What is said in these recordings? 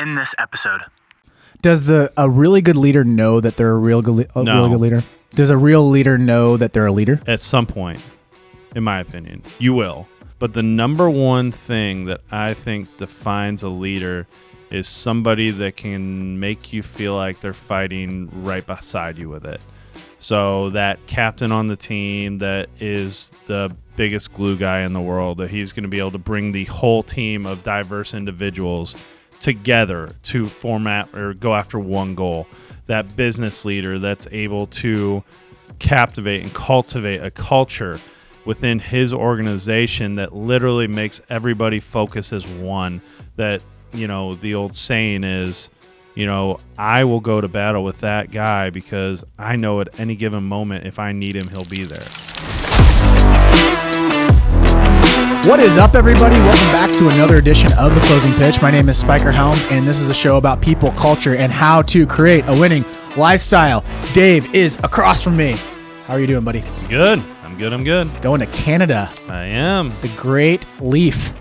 in this episode. Does a really good leader know that they're a really good leader? Does a real leader know that they're a leader? At some point, in my opinion, you will. But the number one thing that I think defines a leader is somebody that can make you feel like they're fighting right beside you with it. So that captain on the team that is the biggest glue guy in the world, that he's going to be able to bring the whole team of diverse individuals together to format or go after one goal. That business leader that's able to captivate and cultivate a culture within his organization that literally makes everybody focus as one. That, you know, the old saying is, you know, I will go to battle with that guy because I know at any given moment if I need him, he'll be there. What is up, everybody? Welcome back to another edition of The Closing Pitch. My name is Spiker Helms, and this is a show about people, culture, and how to create a winning lifestyle. Dave is across from me. How are you doing, buddy? I'm good. Going to Canada. I am. The Great Leaf.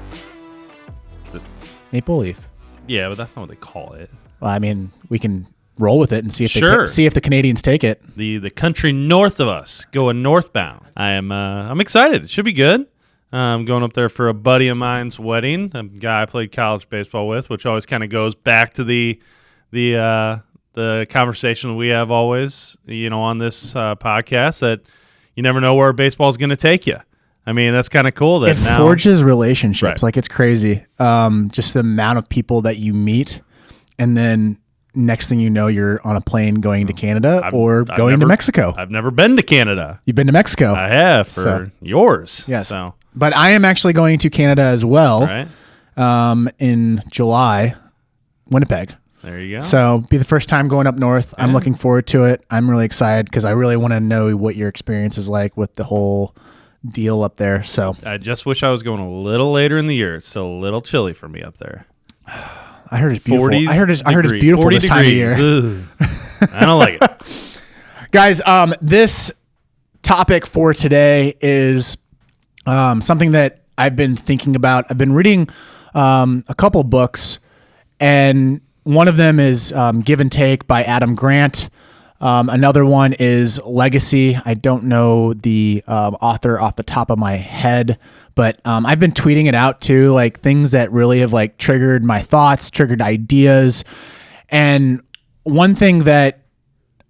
Maple Leaf. Yeah, but that's not what they call it. Well, I mean, we can roll with it and see if Sure. the Canadians take it. The country north of us, going northbound. I'm excited. It should be good. I'm going up there for a buddy of mine's wedding, a guy I played college baseball with, which always kind of goes back to the conversation we have always, you know, on this podcast, that you never know where baseball is going to take you. I mean, that's kind of cool. That it now forges relationships. Right. Like, it's crazy. Just the amount of people that you meet, and then next thing you know, you're on a plane going to Canada or going to Mexico. I've never been to Canada. You've been to Mexico. I have for yours. Yes. So. But I am actually going to Canada as well. Right. In July, Winnipeg. There you go. So be the first time going up north. Yeah. I'm looking forward to it. I'm really excited because I really want to know what your experience is like with the whole deal up there. So I just wish I was going a little later in the year. It's still a little chilly for me up there. I heard it's beautiful. I heard it's beautiful this time of year. I don't like it. Guys, this topic for today is something that I've been thinking about. I've been reading a couple books, and one of them is Give and Take by Adam Grant. Another one is Legacy. I don't know the author off the top of my head, but I've been tweeting it out too, like things that really have like triggered my thoughts, triggered ideas. And one thing that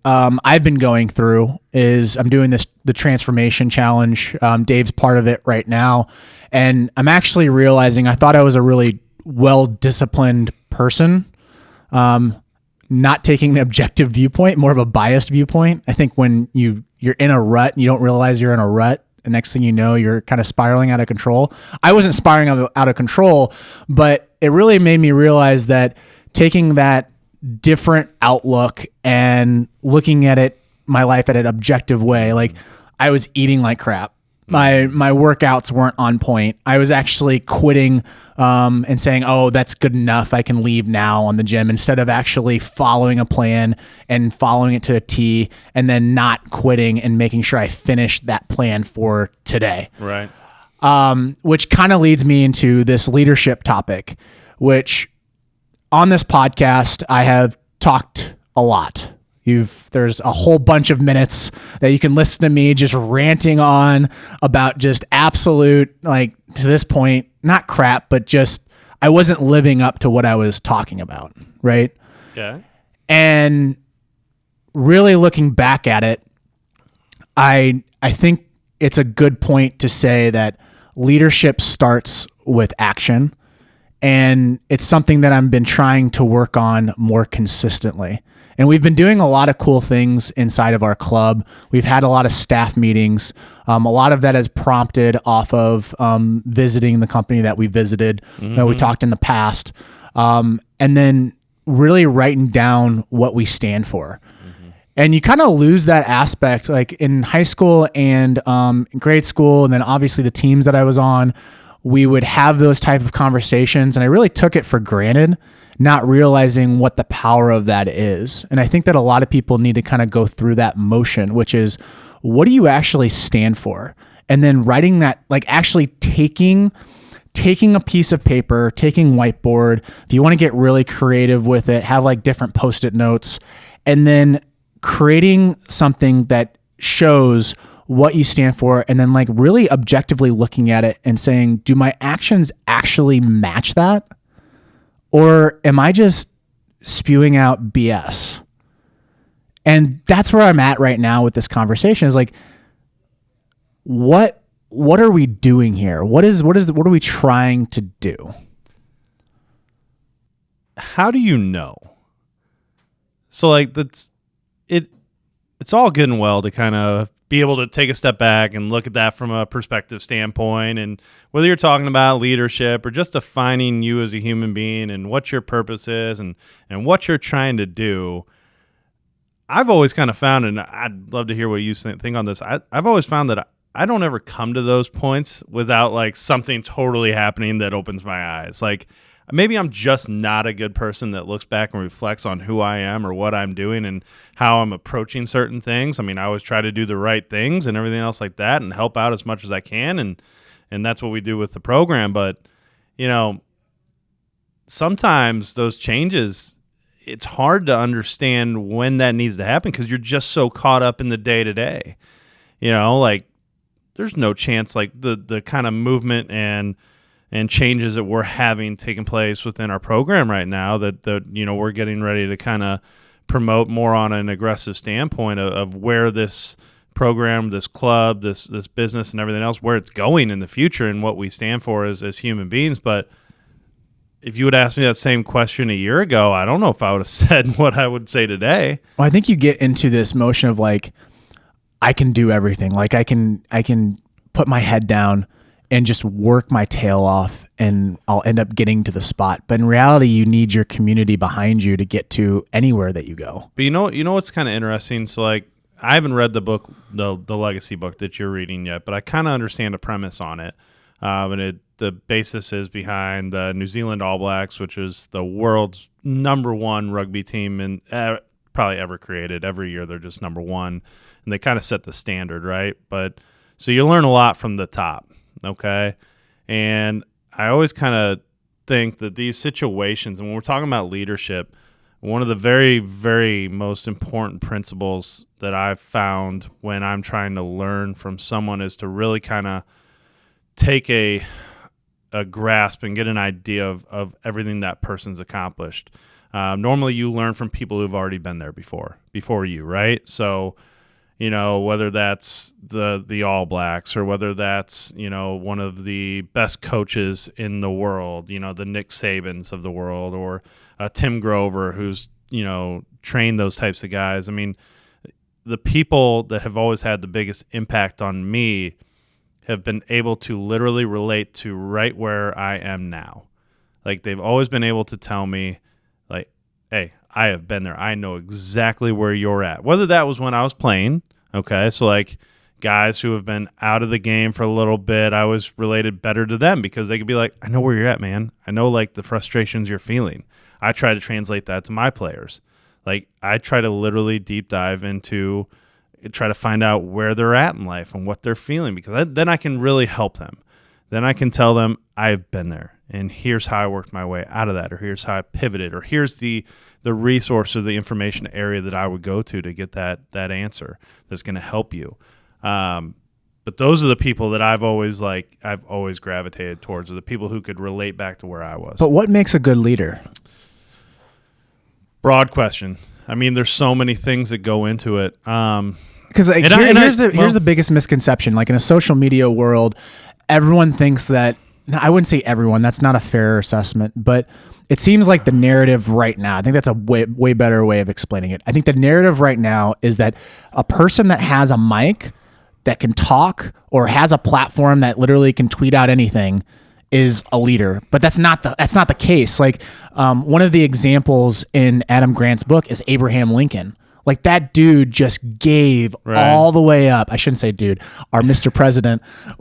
I've been going through is I'm doing the transformation challenge. Dave's part of it right now. And I'm actually realizing I thought I was a really well-disciplined person. Not taking an objective viewpoint, more of a biased viewpoint. I think when you're in a rut and you don't realize you're in a rut, the next thing you know, you're kind of spiraling out of control. I wasn't spiraling out of control, but it really made me realize that taking that different outlook and looking at it, my life at an objective way, like I was eating like crap. My workouts weren't on point. I was actually quitting and saying, oh, that's good enough. I can leave now on the gym, instead of actually following a plan and following it to a T and then not quitting and making sure I finished that plan for today. Right. Which kind of leads me into this leadership topic, which on this podcast, I have talked a lot. There's a whole bunch of minutes that you can listen to me just ranting on about just absolute, like, to this point, not crap, but just I wasn't living up to what I was talking about, right? Okay. And really looking back at it, I think it's a good point to say that leadership starts with action, and it's something that I've been trying to work on more consistently. And we've been doing a lot of cool things inside of our club. We've had a lot of staff meetings. A lot of that has prompted off of visiting the company that we visited, that we talked in the past, and then really writing down what we stand for. And you kind of lose that aspect, like in high school and in grade school, and then obviously the teams that I was on, we would have those type of conversations, and I really took it for granted, not realizing what the power of that is. And I think that a lot of people need to kind of go through that motion, which is, what do you actually stand for? And then writing that, like actually taking taking a piece of paper, taking whiteboard, if you want to get really creative with it, have like different Post-it notes, and then creating something that shows what you stand for, and then like really objectively looking at it and saying, do my actions actually match that? Or am I just spewing out BS? And that's where I'm at right now with this conversation is like, what are we doing here? What are we trying to do? How do you know? So like it's all good and well to kind of be able to take a step back and look at that from a perspective standpoint, and whether you're talking about leadership or just defining you as a human being and what your purpose is and what you're trying to do. I've always kind of found, and I'd love to hear what you think on this. I've always found that I don't ever come to those points without like something totally happening that opens my eyes. Like maybe I'm just not a good person that looks back and reflects on who I am or what I'm doing and how I'm approaching certain things. I mean, I always try to do the right things and everything else like that and help out as much as I can. And that's what we do with the program. But, you know, sometimes those changes, it's hard to understand when that needs to happen because you're just so caught up in the day-to-day. You know, like there's no chance like the kind of movement and changes that we're having taking place within our program right now that you know we're getting ready to kind of promote more on an aggressive standpoint of where this program, this club, this business and everything else, where it's going in the future and what we stand for as human beings. But if you would ask me that same question a year ago, I don't know if I would have said what I would say today. Well, I think you get into this motion of like, I can do everything. Like I can put my head down and just work my tail off and I'll end up getting to the spot. But in reality, you need your community behind you to get to anywhere that you go. But you know what's kind of interesting? So like, I haven't read the book, the Legacy book that you're reading yet, but I kind of understand the premise on it. And the basis is behind the New Zealand All Blacks, which is the world's number one rugby team and probably ever created. Every year they're just number one, and they kind of set the standard, right? But so you learn a lot from the top, okay? And I always kind of think that these situations, and when we're talking about leadership, one of the very, very most important principles that I've found when I'm trying to learn from someone is to really kind of take a grasp and get an idea of everything that person's accomplished. Normally you learn from people who've already been there before you, right? So, you know, whether that's the All Blacks or whether that's, you know, one of the best coaches in the world, you know, the Nick Sabans of the world, or Tim Grover, who's, you know, trained those types of guys. I mean, the people that have always had the biggest impact on me have been able to literally relate to right where I am now. Like they've always been able to tell me like, hey, I have been there. I know exactly where you're at. Whether that was when I was playing, okay? So like guys who have been out of the game for a little bit, I was related better to them because they could be like, I know where you're at, man. I know like the frustrations you're feeling. I try to translate that to my players. Like I try to literally deep dive into try to find out where they're at in life and what they're feeling, because then I can really help them. Then I can tell them I've been there and here's how I worked my way out of that, or here's how I pivoted, or here's the resource or the information area that I would go to get that answer that's going to help you. But those are the people that I've always gravitated towards, are the people who could relate back to where I was. But what makes a good leader? Broad question. I mean, there's so many things that go into it. Because like, here's the biggest misconception. Like in a social media world, everyone thinks that, I wouldn't say everyone, that's not a fair assessment, but it seems like the narrative right now, I think that's a way better way of explaining it. I think the narrative right now is that a person that has a mic that can talk or has a platform that literally can tweet out anything is a leader, but that's not the case. Like one of the examples in Adam Grant's book is Abraham Lincoln. Like that dude just gave all the way up. I shouldn't say dude. Our Mr. President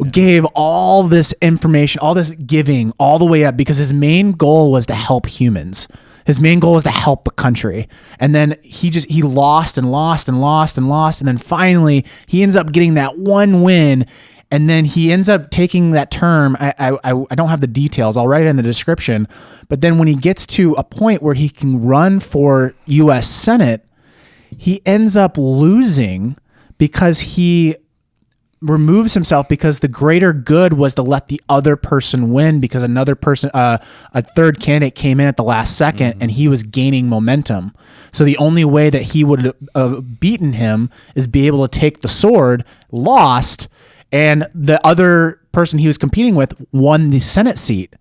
gave all this information, all this giving all the way up because his main goal was to help humans. His main goal was to help the country. And then he lost and lost and lost and lost. And then finally he ends up getting that one win. And then he ends up taking that term. I don't have the details. I'll write it in the description. But then when he gets to a point where he can run for U.S. Senate, he ends up losing because he removes himself because the greater good was to let the other person win because another person, a third candidate came in at the last second and he was gaining momentum. So the only way that he would have beaten him is be able to take the sword, lost, and the other person he was competing with won the Senate seat.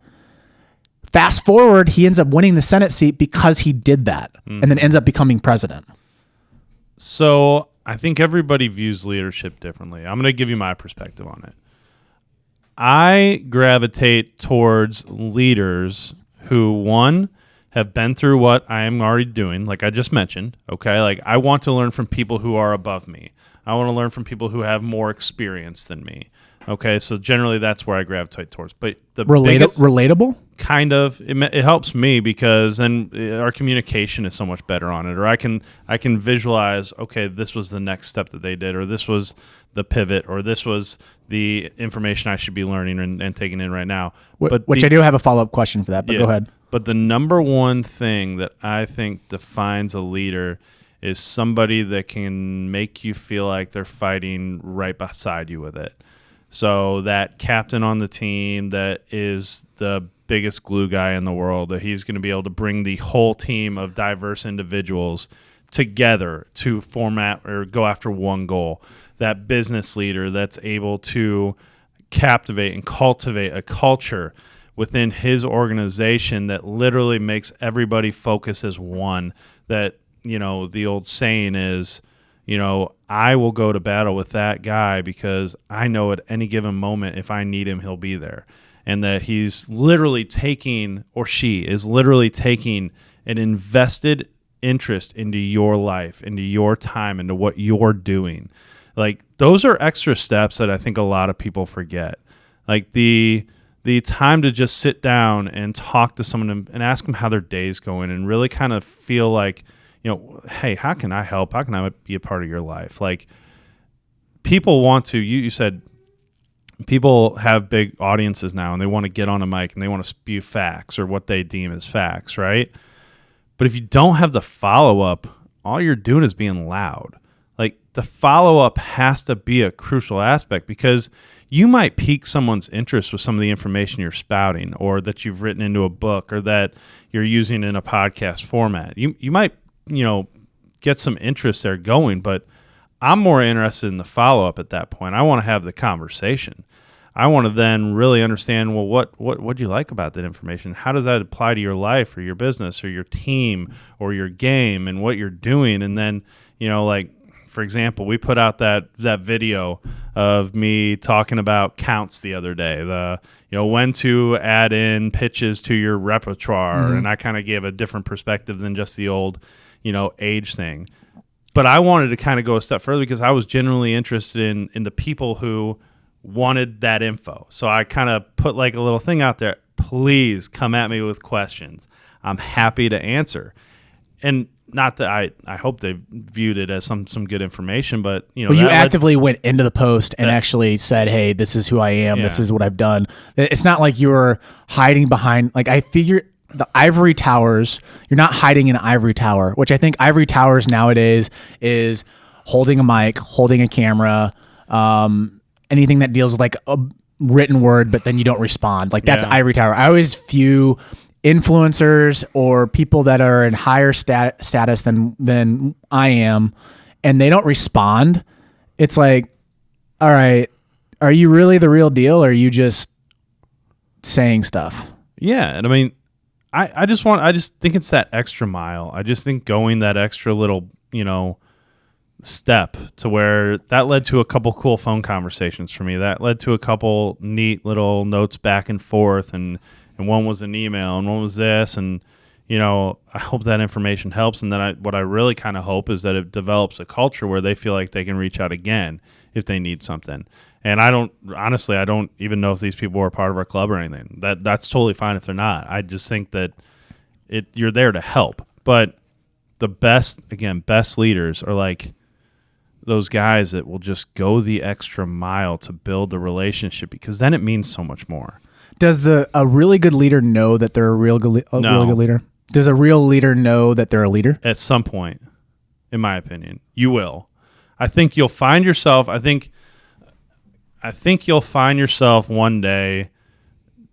Fast forward, he ends up winning the Senate seat because he did that and then ends up becoming president. So I think everybody views leadership differently. I'm going to give you my perspective on it. I gravitate towards leaders who, one, have been through what I am already doing, like I just mentioned, okay? Like I want to learn from people who are above me. I want to learn from people who have more experience than me, okay? So generally that's where I gravitate towards. But the relatable? Kind of. It helps me because then our communication is so much better on it. Or I can visualize, okay, this was the next step that they did, or this was the pivot, or this was the information I should be learning and taking in right now. Which I do have a follow-up question for that, but go ahead. But the number one thing that I think defines a leader is somebody that can make you feel like they're fighting right beside you with it. So that captain on the team that is the biggest glue guy in the world, that he's going to be able to bring the whole team of diverse individuals together to format or go after one goal. That business leader that's able to captivate and cultivate a culture within his organization that literally makes everybody focus as one. That, you know, the old saying is, you know, I will go to battle with that guy because I know at any given moment if I need him, he'll be there. And that he's literally taking, or she is literally taking an invested interest into your life, into your time, into what you're doing. Like those are extra steps that I think a lot of people forget. Like the time to just sit down and talk to someone and ask them how their day's going and really kind of feel like, you know, hey, how can I help? How can I be a part of your life? Like people want to, you said, people have big audiences now and they want to get on a mic and they want to spew facts or what they deem as facts, right? But if you don't have the follow-up, all you're doing is being loud. Like the follow-up has to be a crucial aspect because you might pique someone's interest with some of the information you're spouting or that you've written into a book or that you're using in a podcast format. You might, you know, get some interest there going, but I'm more interested in the follow-up at that point. I want to have the conversation. I want to then really understand, well, what do you like about that information? How does that apply to your life or your business or your team or your game and what you're doing? And then, you know, like, for example, we put out that video of me talking about counts the other day, when to add in pitches to your repertoire. And I kind of gave a different perspective than just the old, age thing. But I wanted to kind of go a step further because I was genuinely interested in the people who wanted that info. So I kind of put like a little thing out there. Please come at me with questions. I'm happy to answer. And not that I hope they viewed it as some good information, but well, you actively went into the post and actually said, "Hey, this is who I am. Yeah. This is what I've done." It's not like you were hiding behind. Like I figured the ivory towers. You're not hiding in an ivory tower, which I think ivory towers nowadays is holding a mic, holding a camera, anything that deals with like a written word, but then you don't respond. Like that's ivory tower. I always view influencers or people that are in higher status than I am and they don't respond. It's like, all right, are you really the real deal or are you just saying stuff? Yeah. And I mean, I just think it's that extra mile. I just think going that extra little, step to where that led to a couple cool phone conversations for me. That led to a couple neat little notes back and forth and one was an email and one was this. And, I hope that information helps. And then what I really kind of hope is that it develops a culture where they feel like they can reach out again if they need something. And I don't even know if these people are part of our club or anything. That's totally fine if they're not. I just think that you're there to help. But the best leaders are like, those guys that will just go the extra mile to build the relationship, because then it means so much more. Does a really good leader know that they're a really good leader? Does a real leader know that they're a leader? At some point, in my opinion, you will. I think you'll find yourself. I think you'll find yourself one day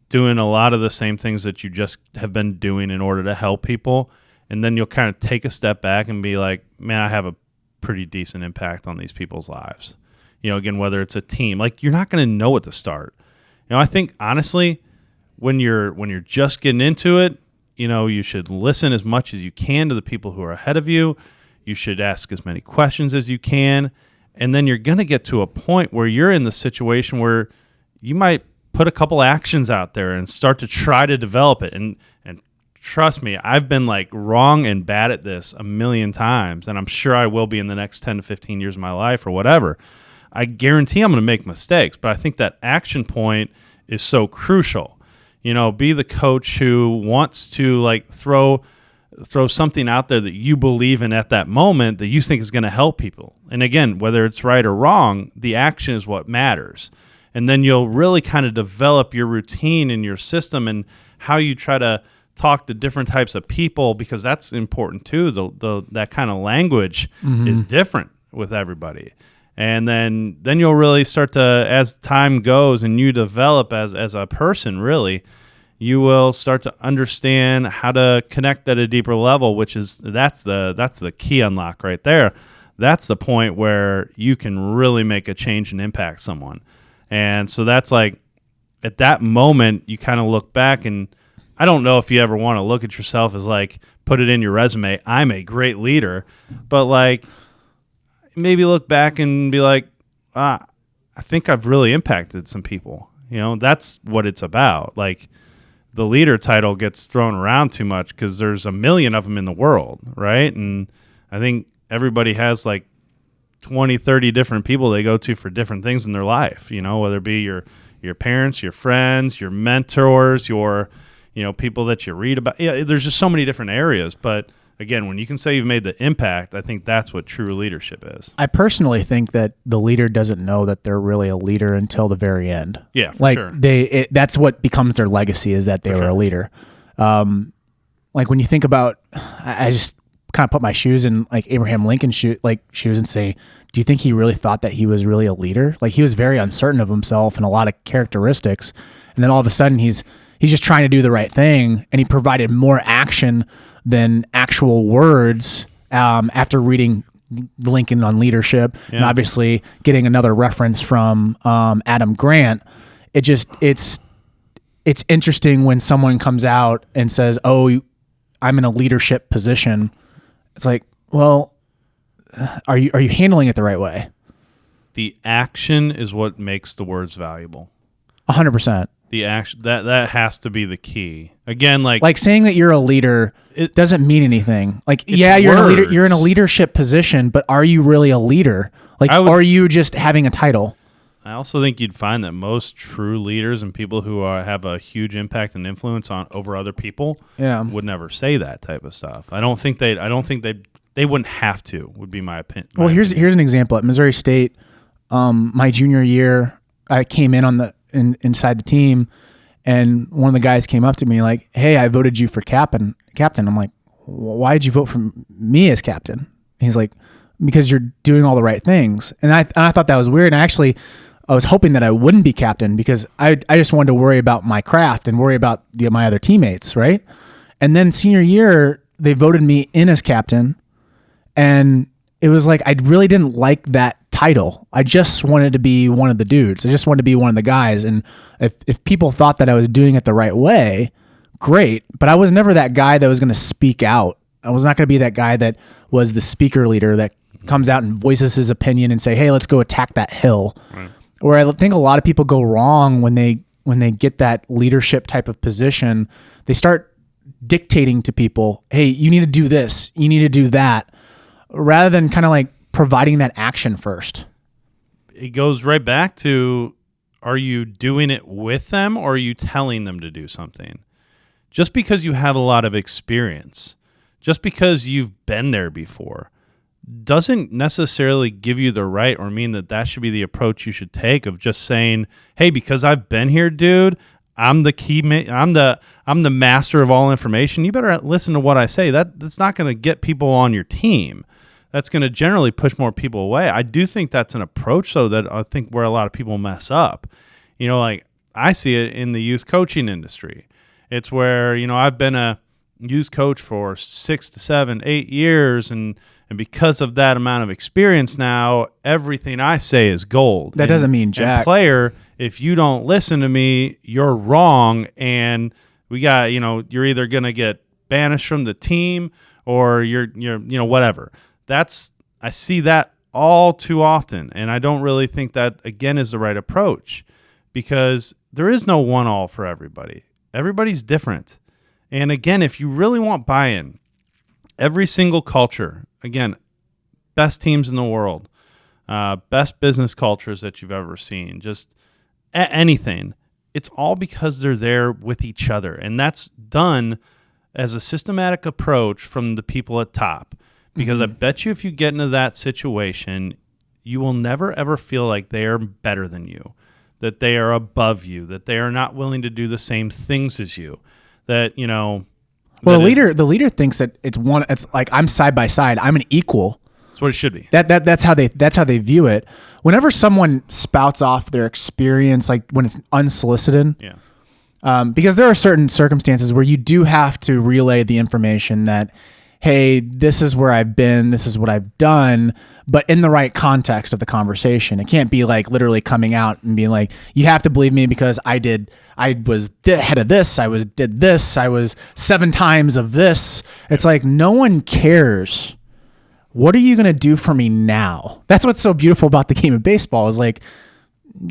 doing a lot of the same things that you just have been doing in order to help people, and then you'll kind of take a step back and be like, man, I have a pretty decent impact on these people's lives. Again, whether it's a team, like, you're not going to know at the start. I think honestly, when you're just getting into it, you should listen as much as you can to the people who are ahead of you. You should ask as many questions as you can. And then you're going to get to a point where you're in the situation where you might put a couple actions out there and start to try to develop it. And trust me, I've been like wrong and bad at this a million times. And I'm sure I will be in the next 10 to 15 years of my life or whatever. I guarantee I'm going to make mistakes, but I think that action point is so crucial. Be the coach who wants to like throw something out there that you believe in at that moment that you think is going to help people. And again, whether it's right or wrong, the action is what matters. And then you'll really kind of develop your routine and your system and how you try to talk to different types of people, because that's important too. That kind of language is different with everybody. And then you'll really start to, as time goes and you develop as a person, really, you will start to understand how to connect at a deeper level, that's the key unlock right there. That's the point where you can really make a change and impact someone. And so that's like, at that moment, you kind of look back, and I don't know if you ever want to look at yourself as like, put it in your resume, I'm a great leader, but like, maybe look back and be like, I think I've really impacted some people. That's what it's about. Like, the leader title gets thrown around too much because there's a million of them in the world, right? And I think everybody has like 20, 30 different people they go to for different things in their life, whether it be your parents, your friends, your mentors, your people that you read about. Yeah, there's just so many different areas, but again, when you can say you've made the impact, I think that's what true leadership is. I personally think that the leader doesn't know that they're really a leader until the very end. Yeah, for sure. That's what becoes their legacy, is that they were a leader. Like, when you think about, I just kind of put my shoes in like Abraham Lincoln's shoes and say, do you think he really thought that he was really a leader? Like, he was very uncertain of himself and a lot of characteristics, and then all of a sudden he's just trying to do the right thing, and he provided more action than actual words after reading Lincoln on Leadership, and obviously getting another reference from Adam Grant. It's interesting when someone comes out and says, "Oh, I'm in a leadership position." It's like, well, are you handling it the right way? The action is what makes the words valuable. 100%. The action that has to be the key. Again, like saying that you're a leader, it doesn't mean anything. Like, you're a leader, you're in a leadership position, but are you really a leader? Like, are you just having a title? I also think you'd find that most true leaders and people who have a huge impact and influence over other people would never say that type of stuff. I don't think they wouldn't have to, would be my opinion. Well, here's an example. At Missouri State, my junior year, I came in inside the team, and one of the guys came up to me like, "Hey, I voted you for captain." I'm like, "Why did you vote for me as captain?" And he's like, "Because you're doing all the right things." And I thought that was weird. And actually, I was hoping that I wouldn't be captain, because I just wanted to worry about my craft and worry about my other teammates, right? And then senior year, they voted me in as captain, and it was like, I really didn't like that title. I just wanted to be one of the dudes. I just wanted to be one of the guys. And if people thought that I was doing it the right way, great. But I was never that guy that was going to speak out. I was not going to be that guy that was the speaker leader that comes out and voices his opinion and say, "Hey, let's go attack that hill." Right. Where I think a lot of people go wrong when they get that leadership type of position, they start dictating to people, "Hey, you need to do this, you need to do that," rather than kind of like providing that action first. It goes right back to, are you doing it with them, or are you telling them to do something? Just because you have a lot of experience, just because you've been there before, doesn't necessarily give you the right or mean that should be the approach you should take of just saying, hey, because I've been here, dude, I'm the master of all information. You better listen to what I say. That's not going to get people on your team. That's going to generally push more people away. I do think that's an approach, though, that I think where a lot of people mess up. Like I see it in the youth coaching industry. It's where, I've been a youth coach for 6 to 7, 8 years, and because of that amount of experience now, everything I say is gold. That doesn't mean jack. And player, if you don't listen to me, you're wrong, and we got, you're either going to get banished from the team or you're whatever. I see that all too often, and I don't really think that, again, is the right approach, because there is no one-all for everybody. Everybody's different. And again, if you really want buy-in, every single culture, again, best teams in the world, best business cultures that you've ever seen, just anything, it's all because they're there with each other. And that's done as a systematic approach from the people at top. Because I bet you if you get into that situation, you will never, ever feel like they are better than you, that they are above you, that they are not willing to do the same things as you, that, Well, the leader thinks that it's like I'm side by side. I'm an equal. That's what it should be. That's how they view it. Whenever someone spouts off their experience, like when it's unsolicited, because there are certain circumstances where you do have to relay the information that, hey, this is where I've been, this is what I've done, but in the right context of the conversation. It can't be like literally coming out and being like, you have to believe me because I was the head of this, I was 7 times of this. It's like, no one cares. What are you going to do for me now? That's what's so beautiful about the game of baseball is like,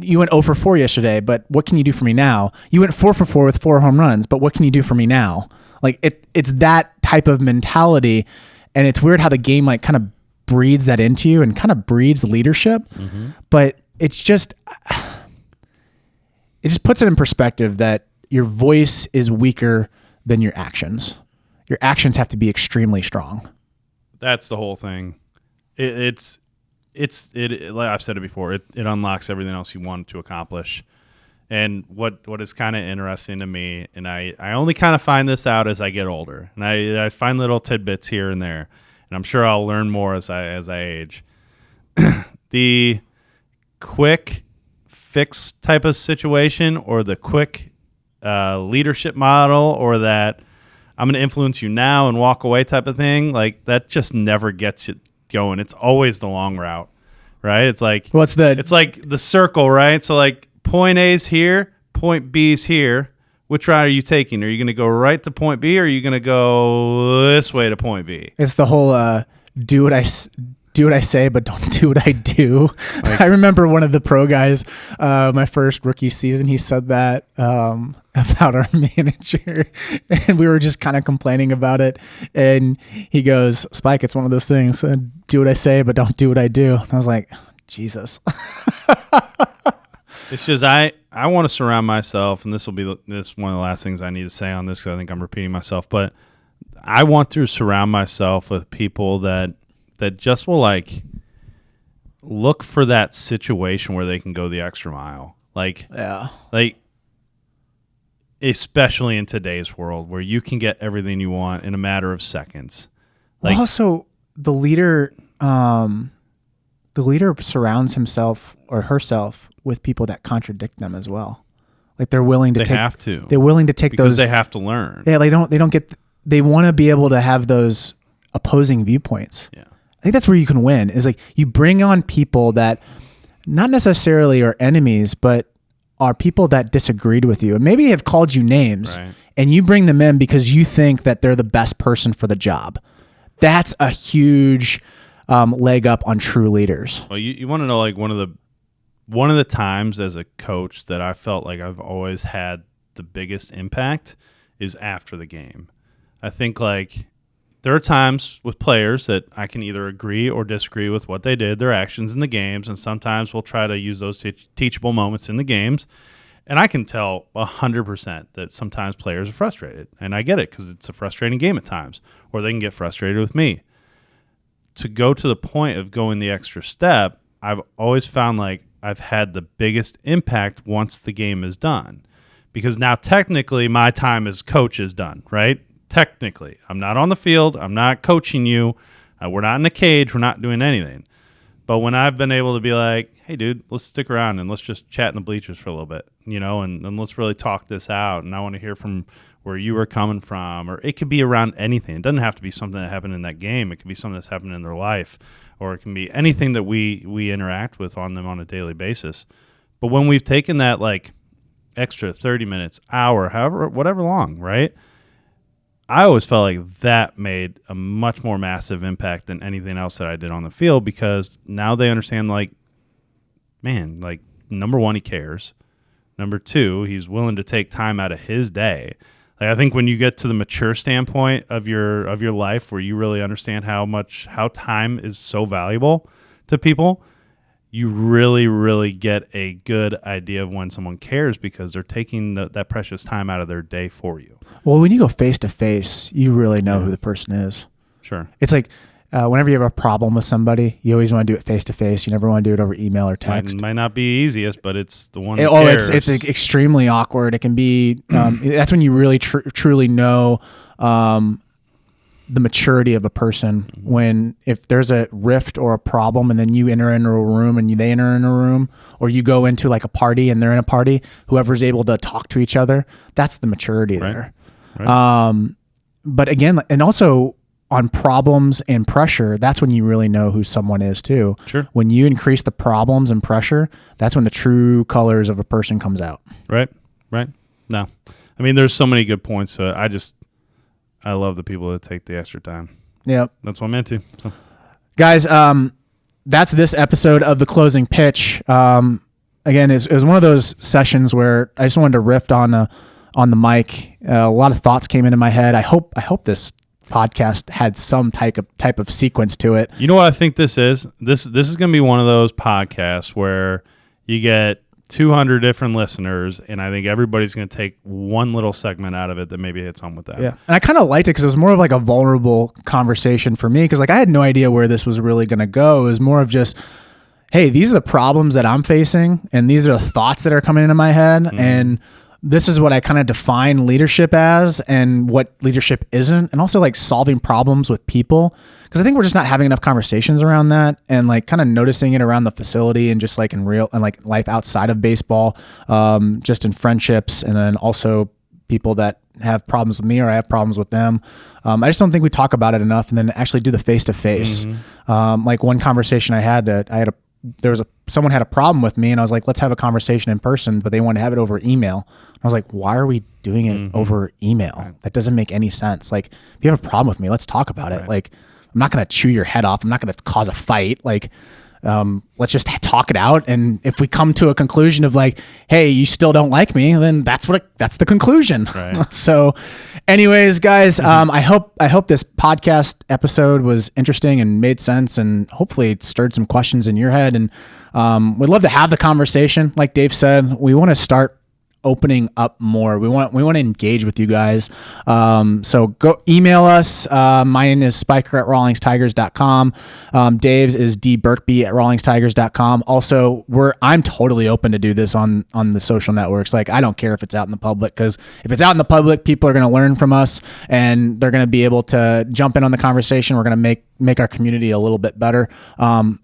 you went 0 for 4 yesterday, but what can you do for me now? You went 4 for 4 with 4 home runs, but what can you do for me now? Like it's that type of mentality, and it's weird how the game like kind of breeds that into you and kind of breeds leadership. But it just puts it in perspective that your voice is weaker than your actions. Your actions have to be extremely strong. That's the whole thing. It's like I've said it before. It unlocks everything else you want to accomplish. And what is kind of interesting to me, and I only kind of find this out as I get older, and I find little tidbits here and there, and I'm sure I'll learn more as I age. The quick fix type of situation, or the quick leadership model, or that I'm going to influence you now and walk away type of thing, like that just never gets you going. It's always the long route, right? It's like it's like the circle, right? So like, point A's here, point B's here. Which route are you taking? Are you going to go right to point B, or are you going to go this way to point B? It's the whole do what I say, but don't do what I do. I remember one of the pro guys, my first rookie season, he said that about our manager, and we were just kind of complaining about it. And he goes, "Spike, it's one of those things. Do what I say, but don't do what I do." And I was like, Jesus. It's just I want to surround myself, and this one of the last things I need to say on this because I think I'm repeating myself, but I want to surround myself with people that just will like look for that situation where they can go the extra mile. Like especially in today's world where you can get everything you want in a matter of seconds. Like, also, the leader surrounds himself or herself with people that contradict them as well. Like they're willing to they're willing to take because those. They have to learn. Yeah, they want to be able to have those opposing viewpoints. Yeah. I think that's where you can win, is like you bring on people that not necessarily are enemies, but are people that disagreed with you and maybe have called you names, right, and you bring them in because you think that they're the best person for the job. That's a huge leg up on true leaders. Well, you want to know, like one of the times as a coach that I felt like I've always had the biggest impact is after the game. I think like there are times with players that I can either agree or disagree with what they did, their actions in the games, and sometimes we'll try to use those teachable moments in the games. And I can tell 100% that sometimes players are frustrated, and I get it because it's a frustrating game at times, or they can get frustrated with me. to go to the point of going the extra step, I've always found like I've had the biggest impact once the game is done. Because now technically my time as coach is done, right? Technically. I'm not on the field. I'm not coaching you. We're not in a cage. We're not doing anything. But when I've been able to be like, hey, dude, let's stick around and let's just chat in the bleachers for a little bit, you know, and let's really talk this out. And I want to hear from where you were coming from. Or it could be around anything. It doesn't have to be something that happened in that game. It could be something that's happened in their life. Or it can be anything that we interact with on them on a daily basis. But when we've taken that, like, extra 30 minutes, hour, however, whatever long, right? I always felt like that made a much more massive impact than anything else that I did on the field, because now they understand, like, man, like, number one, he cares. Number two, he's willing to take time out of his day. Like, I think when you get to the mature standpoint of your life, where you really understand how time is so valuable to people, you really, really get a good idea of when someone cares, because they're taking that precious time out of their day for you. Well, when you go face to face, you really know who the person is. Sure. It's like whenever you have a problem with somebody, you always want to do it face to face. You never want to do it over email or text. Might not be easiest, but it's the one that cares. It's extremely awkward. It can be, that's when you really truly know the maturity of a person, when if there's a rift or a problem and then you enter into a room and they enter in a room, or you go into like a party and they're in a party, whoever's able to talk to each other, that's the maturity there. Right. But again, and also on problems and pressure, that's when you really know who someone is too. Sure. When you increase the problems and pressure, that's when the true colors of a person comes out. Right. No, I mean, there's so many good points to it. I love the people that take the extra time. Yep. That's what I'm into. So. Guys, that's this episode of The Closing Pitch. Again, it was one of those sessions where I just wanted to riff on the mic. A lot of thoughts came into my head. I hope this podcast had some type of sequence to it. You know what I think this is? This is going to be one of those podcasts where you get 200 different listeners, and I think everybody's going to take one little segment out of it that maybe hits home with that. Yeah, and I kind of liked it because it was more of like a vulnerable conversation for me, because like I had no idea where this was really going to go. It was more of just, hey, these are the problems that I'm facing, and these are the thoughts that are coming into my head, and this is what I kind of define leadership as, and what leadership isn't, and also like solving problems with people. Because I think we're just not having enough conversations around that, and like kind of noticing it around the facility, and just like in real and like life outside of baseball, just in friendships, and then also people that have problems with me or I have problems with them. I just don't think we talk about it enough, and then actually do the face to face. Like one conversation I had, someone had a problem with me, and I was like, let's have a conversation in person, but they wanted to have it over email. I was like, why are we doing it over email? Right. That doesn't make any sense. Like, if you have a problem with me, let's talk about it. Right. Like, I'm not going to chew your head off. I'm not going to cause a fight. Like, let's just talk it out. And if we come to a conclusion of like, hey, you still don't like me, then that's the conclusion. Right. So anyways, guys, I hope this podcast episode was interesting and made sense, and hopefully it stirred some questions in your head. And we'd love to have the conversation. Like Dave said, we want to start opening up more. We want to engage with you guys. So go email us. Mine is spiker@rawlingstigers.com. Dave's is dburkby@rawlingstigers.com. Also, I'm totally open to do this on the social networks. Like, I don't care if it's out in the public, because if it's out in the public, people are going to learn from us, and they're going to be able to jump in on the conversation. We're going to make our community a little bit better.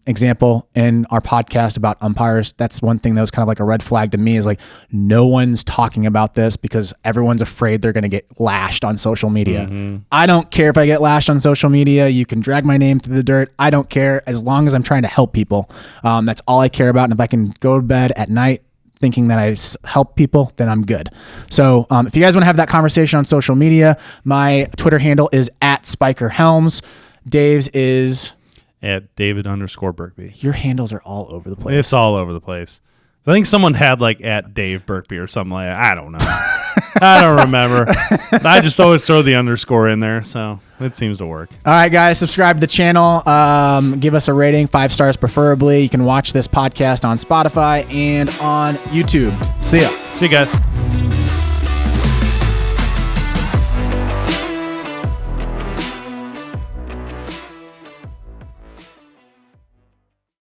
Example, in our podcast about umpires, that's one thing that was kind of like a red flag to me, is like, no one's talking about this because everyone's afraid they're going to get lashed on social media. I don't care if I get lashed on social media. You can drag my name through the dirt. I don't care, as long as I'm trying to help people. That's all I care about. And if I can go to bed at night thinking that I help people, then I'm good. So if you guys want to have that conversation on social media, my Twitter handle is @SpikerHelms. Dave's is @David_Burkby. Your handles are all over the place. It's all over the place. I think someone had like @DaveBurkby or something like that. I don't know. I don't remember. I just always throw the underscore in there, so it seems to work. All right, guys, subscribe to the channel. Give us a rating, 5 stars preferably. You can watch this podcast on Spotify and on YouTube. See ya. See you guys.